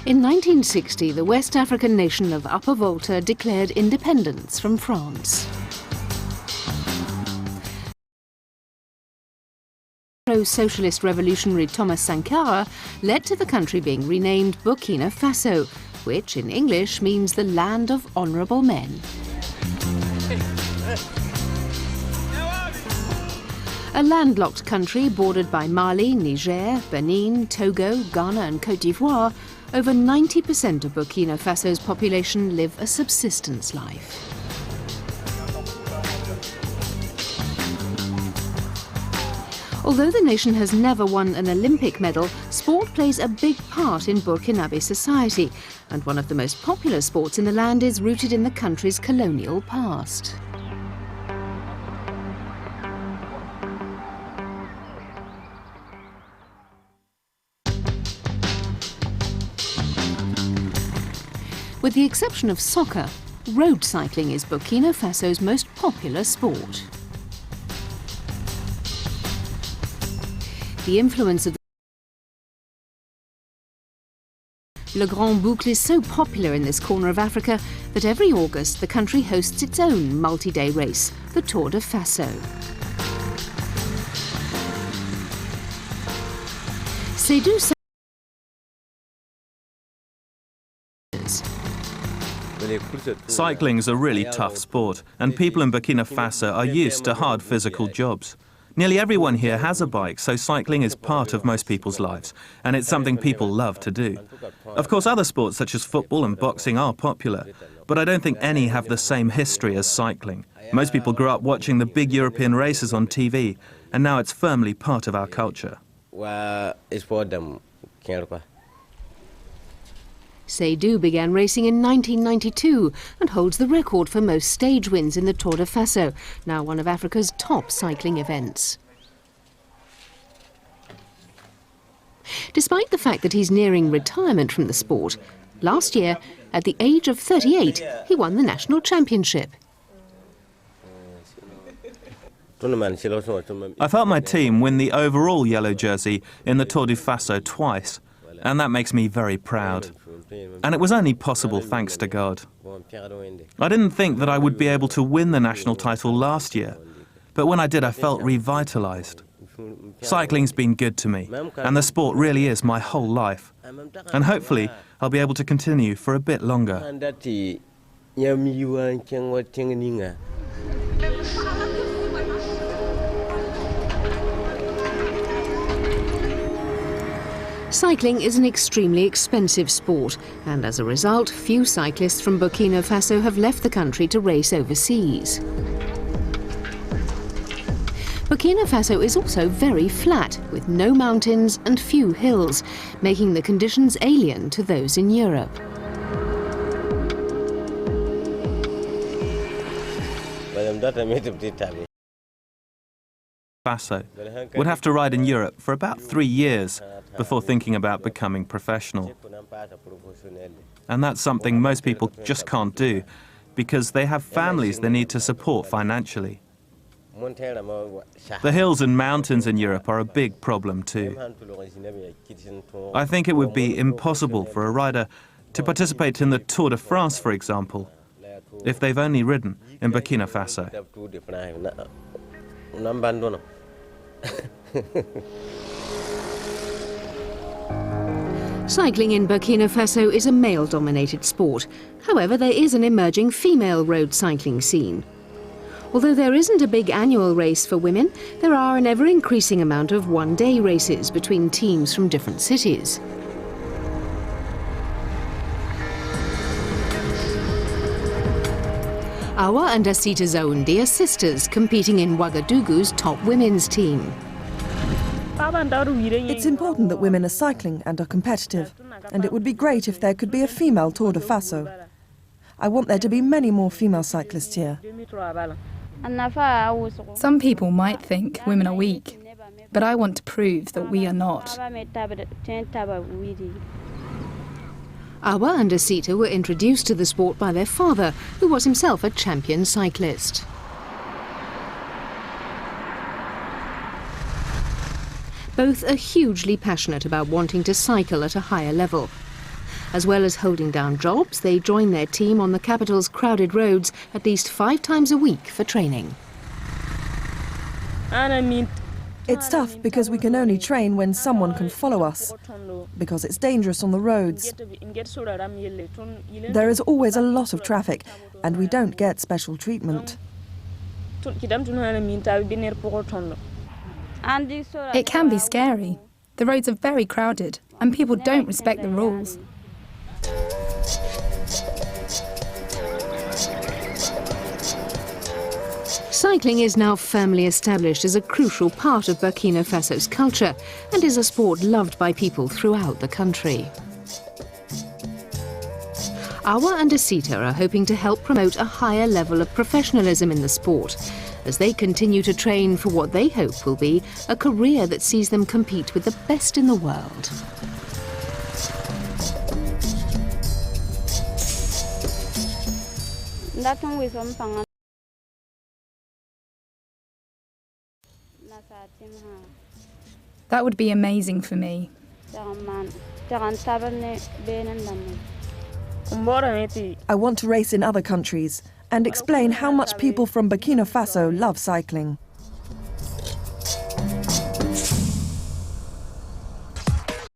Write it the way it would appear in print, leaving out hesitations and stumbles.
In 1960, the West African nation of Upper Volta declared independence from France. Pro-socialist revolutionary Thomas Sankara led to the country being renamed Burkina Faso, which in English means the land of honourable men. A landlocked country bordered by Mali, Niger, Benin, Togo, Ghana and Côte d'Ivoire, over 90% of Burkina Faso's population live a subsistence life. Although the nation has never won an Olympic medal, sport plays a big part in Burkinabe society, and one of the most popular sports in the land is rooted in the country's colonial past. With the exception of soccer, road cycling is Burkina Faso's most popular sport. The influence of Le Grand Boucle is so popular in this corner of Africa that every August the country hosts its own multi-day race, the Tour de Faso. Cycling's a really tough sport, and people in Burkina Faso are used to hard physical jobs. Nearly everyone here has a bike, so cycling is part of most people's lives, and it's something people love to do. Of course, other sports such as football and boxing are popular, but I don't think any have the same history as cycling. Most people grew up watching the big European races on TV, and now it's firmly part of our culture. Seydou began racing in 1992 and holds the record for most stage wins in the Tour de Faso, now one of Africa's top cycling events. Despite the fact that he's nearing retirement from the sport, last year, at the age of 38, he won the national championship. I felt my team win the overall yellow jersey in the Tour de Faso twice, and that makes me very proud. And it was only possible thanks to God. I didn't think that I would be able to win the national title last year, but when I did, I felt revitalized. Cycling's been good to me, and the sport really is my whole life. And hopefully, I'll be able to continue for a bit longer. Cycling is an extremely expensive sport, and as a result, few cyclists from Burkina Faso have left the country to race overseas. Burkina Faso is also very flat, with no mountains and few hills, making the conditions alien to those in Europe. Faso would have to ride in Europe for about 3 years before thinking about becoming professional. And that's something most people just can't do because they have families they need to support financially. The hills and mountains in Europe are a big problem too. I think it would be impossible for a rider to participate in the Tour de France, for example, if they've only ridden in Burkina Faso. Cycling in Burkina Faso is a male-dominated sport. However, there is an emerging female road cycling scene. Although there isn't a big annual race for women, there are an ever-increasing amount of one-day races between teams from different cities. Awa and Asita Zaundi are sisters competing in Ouagadougou's top women's team. It's important that women are cycling and are competitive, and it would be great if there could be a female Tour de Faso. I want there to be many more female cyclists here. Some people might think women are weak, but I want to prove that we are not. Awa and Asita were introduced to the sport by their father, who was himself a champion cyclist. Both are hugely passionate about wanting to cycle at a higher level. As well as holding down jobs, they join their team on the capital's crowded roads at least 5 times a week for training. It's tough because we can only train when someone can follow us, because it's dangerous on the roads. There is always a lot of traffic, and we don't get special treatment. It can be scary. The roads are very crowded and people don't respect the rules. Cycling is now firmly established as a crucial part of Burkina Faso's culture and is a sport loved by people throughout the country. Awa and Asita are hoping to help promote a higher level of professionalism in the sport as they continue to train for what they hope will be a career that sees them compete with the best in the world. That would be amazing for me. I want to race in other countries and explain how much people from Burkina Faso love cycling.